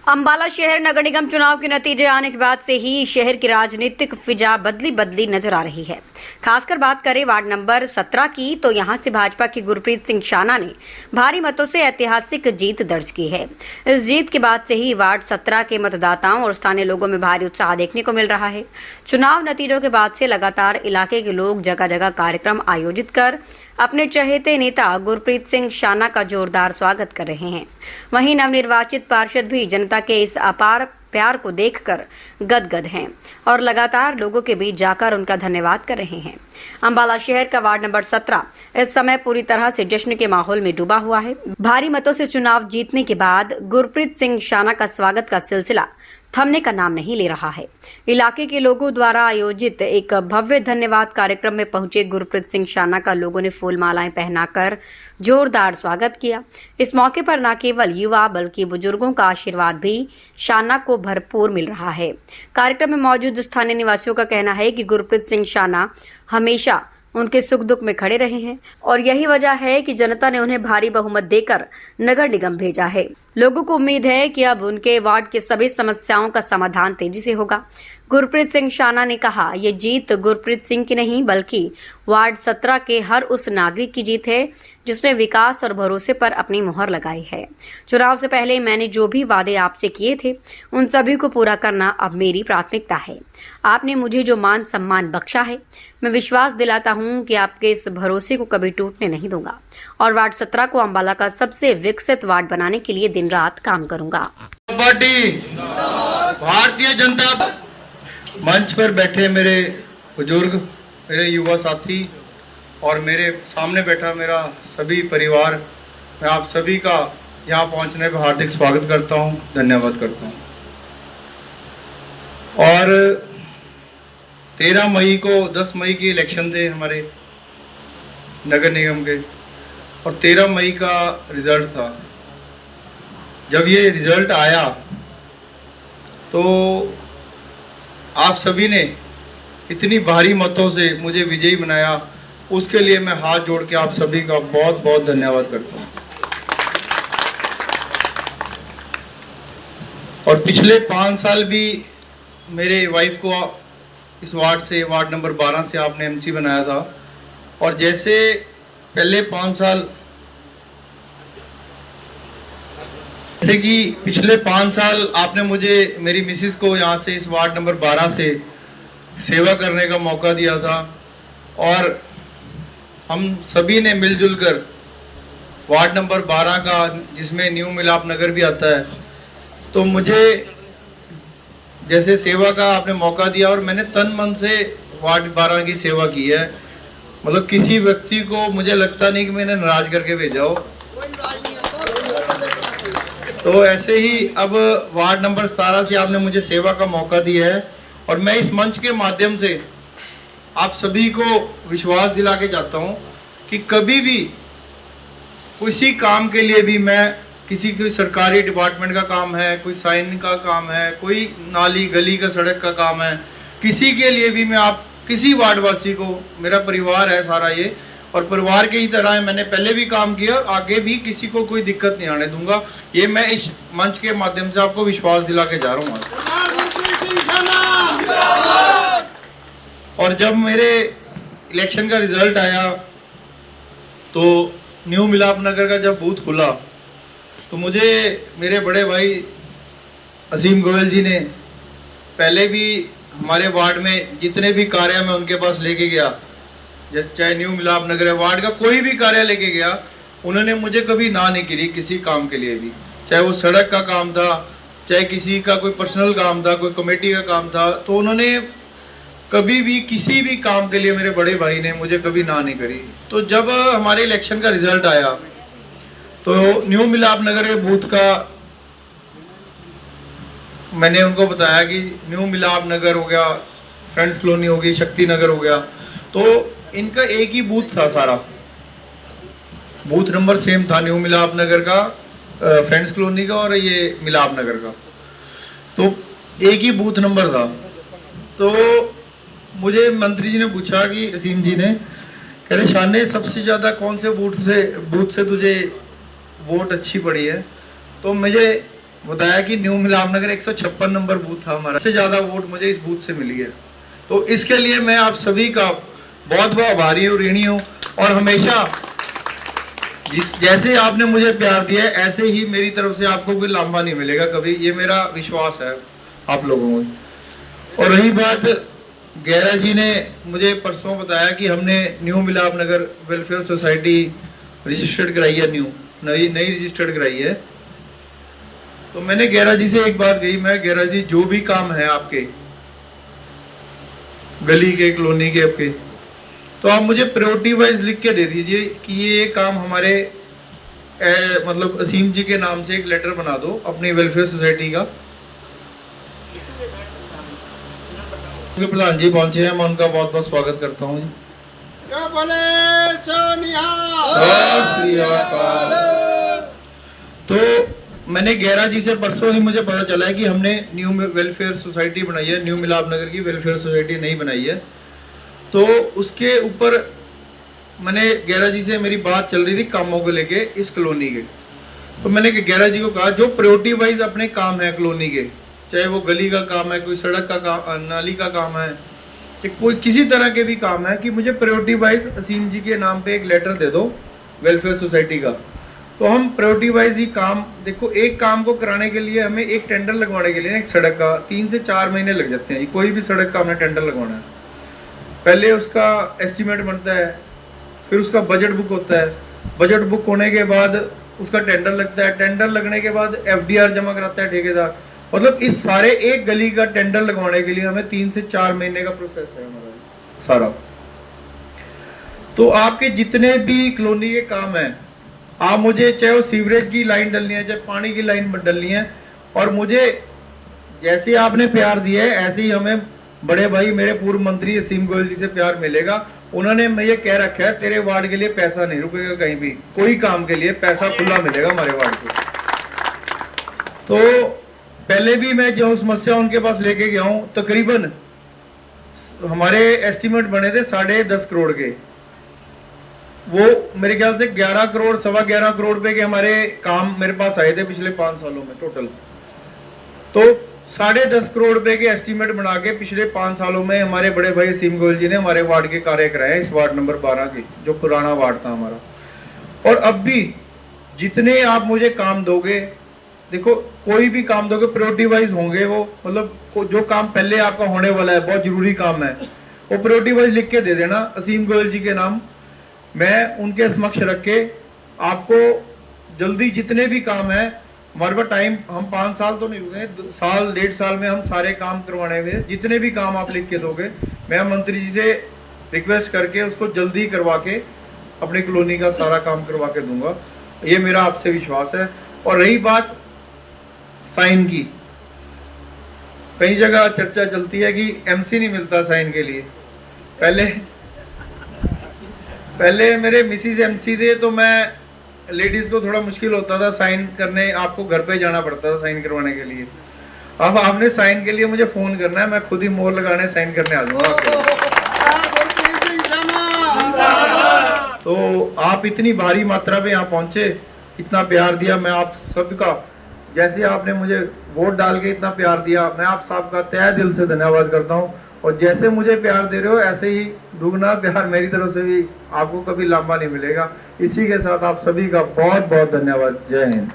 अंबाला शहर नगर निगम चुनाव के नतीजे आने के बाद से ही शहर की राजनीतिक फिजा बदली नजर आ रही है। खासकर बात करें वार्ड नंबर 17 की, तो यहां से भाजपा की गुरप्रीत सिंह शाना ने भारी मतों से ऐतिहासिक जीत दर्ज की है। इस जीत के बाद से ही वार्ड 17 के मतदाताओं और स्थानीय लोगों में भारी उत्साह देखने को मिल रहा है। चुनाव नतीजों के बाद से लगातार इलाके के लोग जगह जगह कार्यक्रम आयोजित कर अपने चहेते नेता गुरप्रीत सिंह शाना का जोरदार स्वागत कर रहे हैं। वहीं नवनिर्वाचित पार्षद भी जनता के इस अपार प्यार को देखकर गदगद हैं और लगातार लोगों के बीच जाकर उनका धन्यवाद कर रहे हैं। अंबाला शहर का वार्ड नंबर 17 इस समय पूरी तरह से जश्न के माहौल में डूबा हुआ है। भारी मतों से चुनाव जीतने के बाद गुरप्रीत सिंह शाना का स्वागत का सिलसिला थमने का नाम नहीं ले रहा है। इलाके के लोगों द्वारा आयोजित एक भव्य धन्यवाद कार्यक्रम में पहुंचे गुरप्रीत सिंह शाना का लोगों ने फूल मालाएं पहनाकर जोरदार स्वागत किया। इस मौके पर न केवल युवा बल्कि बुजुर्गों का आशीर्वाद भी शाना को भरपूर मिल रहा है। कार्यक्रम में मौजूद स्थानीय निवासियों का कहना है कि गुरप्रीत सिंह शाना हमेशा उनके सुख दुख में खड़े रहे हैं और यही वजह है कि जनता ने उन्हें भारी बहुमत देकर नगर निगम भेजा है। लोगों को उम्मीद है कि अब उनके वार्ड के सभी समस्याओं का समाधान तेजी से होगा। गुरप्रीत सिंह शाना ने कहा, ये जीत गुरप्रीत सिंह की नहीं बल्कि वार्ड 17 के हर उस नागरिक की जीत है जिसने विकास और भरोसे पर अपनी मुहर लगाई है। चुनाव से पहले मैंने जो भी वादे आपसे किए थे उन सभी को पूरा करना अब मेरी प्राथमिकता है। आपने मुझे जो मान सम्मान बख्शा है, मैं विश्वास दिलाता हूं कि आपके इस भरोसे को कभी टूटने नहीं दूंगा और वार्ड 17 को अंबाला का सबसे विकसित वार्ड बनाने के लिए दिन रात काम करूंगा। पार्टी भारतीय जनता मंच पर बैठे मेरे बुजुर्ग, मेरे युवा साथी और मेरे सामने बैठा मेरा सभी परिवार, मैं आप सभी का यहाँ पहुँचने पर हार्दिक स्वागत करता हूँ, धन्यवाद करता हूँ। और 13 मई को 10 मई की इलेक्शन थे हमारे नगर निगम के और 13 मई का रिजल्ट था। जब ये रिजल्ट आया तो आप सभी ने इतनी भारी मतों से मुझे विजयी बनाया, उसके लिए मैं हाथ जोड़ के आप सभी का बहुत बहुत धन्यवाद करता हूँ। और पिछले 5 साल भी मेरे वाइफ को इस वार्ड से, वार्ड नंबर 12 से आपने एमसी बनाया था और जैसे पहले 5 साल जैसे कि पिछले 5 साल आपने मुझे मेरी मिसिस को यहाँ से इस वार्ड नंबर 12 से सेवा करने का मौका दिया था और हम सभी ने मिलजुल कर वार्ड नंबर 12 का, जिसमें न्यू मिलाप नगर भी आता है, तो मुझे जैसे सेवा का आपने मौका दिया और मैंने तन मन से वार्ड 12 की सेवा की है। मतलब किसी व्यक्ति को मुझे लगता नहीं कि मैंने नाराज करके भेजा हो। तो ऐसे ही अब वार्ड नंबर 17 से आपने मुझे सेवा का मौका दिया है और मैं इस मंच के माध्यम से आप सभी को विश्वास दिला के जाता हूँ कि कभी भी किसी काम के लिए भी, मैं किसी कोई सरकारी डिपार्टमेंट का काम है, कोई साइन का काम है, कोई नाली गली का सड़क का काम है, किसी के लिए भी मैं आप किसी वार्डवासी को, मेरा परिवार है सारा ये, और परिवार के ही तरह मैंने पहले भी काम किया, आगे भी किसी को कोई दिक्कत नहीं आने दूंगा। ये मैं इस मंच के माध्यम से आपको विश्वास दिला के जा रहा हूँ। और जब मेरे इलेक्शन का रिजल्ट आया तो न्यू मिलाप नगर का जब बूथ खुला तो मुझे मेरे बड़े भाई असीम गोयल जी ने, पहले भी हमारे वार्ड में जितने भी कार्य मैं उनके पास लेके गया, जैसे चाहे न्यू मिलाप नगर है, वार्ड का कोई भी कार्य लेके गया, उन्होंने मुझे कभी ना नहीं करी किसी काम के लिए भी, चाहे वो सड़क का काम था, चाहे किसी का कोई पर्सनल काम था, कोई कमेटी का काम था, तो उन्होंने कभी भी किसी भी काम के लिए, मेरे बड़े भाई ने मुझे कभी ना नहीं करी। तो जब हमारे इलेक्शन का रिजल्ट आया तो न्यू मिलाप नगर के बूथ का मैंने उनको बताया कि न्यू मिलाप नगर हो गया, फ्रेंड्स कॉलोनी हो गई, शक्ति नगर हो गया, तो इनका एक ही बूथ था, सारा बूथ नंबर सेम था, न्यू मिलाप नगर का, फ्रेंड्स कॉलोनी का और ये मिलाप नगर का, तो एक ही बूथ नंबर था। तो मुझे मंत्री जी ने पूछा कि असीम जी ने, कह रहे शाने सबसे ज्यादा कौन से बूथ से तुझे वोट अच्छी पड़ी है? तो मुझे बताया कि न्यू मिलापनगर 156 नंबर बूथ था हमारा, सबसे ज्यादा वोट मुझे इस बूथ से मिली है। तो इसके लिए मैं आप सभी का बहुत बहुत आभारी हूँ, ऋणी हूँ। और हमेशा जैसे आपने मुझे प्यार दिया है, ऐसे ही मेरी तरफ से आपको कोई लांबा नहीं मिलेगा कभी, ये मेरा विश्वास है आप लोगों को। और रही बात, गैरा जी ने मुझे परसों बताया कि हमने new Milapnagar welfare society registered कराई है, नई रजिस्टर्ड कराई है। तो मैंने गैरा जी से एक बात कही, मैं गैरा जी जो भी काम है आपके गली के, कॉलोनी के आपके, तो आप मुझे प्रायोरिटी वाइज लिख के दे दीजिए कि ये काम हमारे मतलब असीम जी के नाम से एक लेटर बना दो अपनी वेलफेयर सोसाइटी का। प्रधान जी पहुंचे हैं, मैं उनका बहुत बहुत स्वागत करता हूँ। तो मैंने गैरा जी से परसों ही मुझे पता चला है कि हमने न्यू वेलफेयर सोसाइटी बनाई है, न्यू मिलापनगर की वेलफेयर सोसाइटी नहीं बनाई है। तो उसके ऊपर मैंने गैरा जी से मेरी बात चल रही थी कामों को लेके इस कॉलोनी के। तो मैंने गैरा जी को कहा जो प्रायोरिटी वाइज अपने काम है कॉलोनी के, चाहे वो गली का काम है, कोई सड़क का काम, नाली का काम है, कोई किसी तरह के भी काम है, कि मुझे प्रायोरिटी वाइज असीम जी के नाम पे एक लेटर दे दो वेलफेयर सोसाइटी का। तो हम प्रायोरिटी वाइज ही काम, देखो एक काम को कराने के लिए हमें एक टेंडर लगवाने के लिए एक सड़क का 3 से 4 महीने लग जाते हैं। कोई भी सड़क का हमें टेंडर लगवाना है, पहले उसका एस्टीमेट बनता है, फिर उसका बजट बुक होता है, बजट बुक होने के बाद उसका टेंडर लगता है, टेंडर लगने के बाद FDR जमा कराता है ठेकेदार। मतलब इस सारे एक गली का टेंडर लगवाने के लिए हमें 3 से 4 महीने का प्रोसेस है हमारा सारा। तो आपके जितने भी कॉलोनी के काम है, आप मुझे चाहे वो सीवरेज की लाइन डलनी है, चाहे पानी की लाइन डलनी है, और मुझे जैसे आपने प्यार दिया है ऐसे ही हमें बड़े भाई मेरे पूर्व मंत्री असीम गोयल जी से प्यार मिलेगा। उन्होंने मैं ये कह रखा है तेरे वार्ड के लिए पैसा नहीं रुकेगा कहीं भी, कोई काम के लिए पैसा खुला मिलेगा हमारे वार्ड को। तो पहले भी मैं जो समस्या उनके पास लेके गया हूँ, तकरीबन हमारे एस्टीमेट बने थे 10.5 करोड़ के, वो मेरे ख्याल से 11 करोड़ 11.25 करोड़ रुपए के हमारे काम मेरे पास आए थे पिछले 5 सालों में टोटल। तो 10.5 करोड़ रुपए के एस्टीमेट बना के पिछले 5 सालों में हमारे बड़े भाई असीम गोयल जी ने हमारे वार्ड के कार्य कराए, इस वार्ड नंबर 12 के, जो पुराना वार्ड था हमारा। और अब भी जितने आप मुझे काम दोगे, देखो कोई भी काम दोगे प्रायोरिटी वाइज होंगे वो, मतलब जो काम पहले आपका होने वाला है, बहुत जरूरी काम है, वो प्रायोरिटी वाइज लिख के दे देना असीम गोयल जी के नाम। मैं उनके समक्ष रख के आपको जल्दी जितने भी काम है, हमारे पास टाइम, हम 5 साल तो नहीं हुए, 1.5 साल में हम सारे काम करवाने हुए, जितने भी काम आप लिख के दोगे मैं मंत्री जी से रिक्वेस्ट करके उसको जल्दी करवा के अपनी कॉलोनी का सारा काम करवा के दूंगा, ये मेरा आपसे विश्वास है। और रही बात साइन की, कई जगह चर्चा चलती है कि MC नहीं मिलता साइन के लिए। पहले मेरे मिसिस MC थे, तो मैं लेडीज को थोड़ा मुश्किल होता था साइन करने, आपको घर पे जाना पड़ता था साइन करवाने के लिए। अब आपने साइन के लिए मुझे फोन करना है, मैं खुद ही मोहर लगाने साइन करने आ जाऊंगा। तो आप इतनी भारी मात्रा में यहाँ पहुंचे, इतना प्यार दिया, मैं आप सबका, जैसे आपने मुझे वोट डाल के इतना प्यार दिया, मैं आप सबका तहे दिल से धन्यवाद करता हूँ। और जैसे मुझे प्यार दे रहे हो ऐसे ही दुगना प्यार मेरी तरफ से भी आपको कभी लांबा नहीं मिलेगा। इसी के साथ आप सभी का बहुत बहुत धन्यवाद। जय हिंद।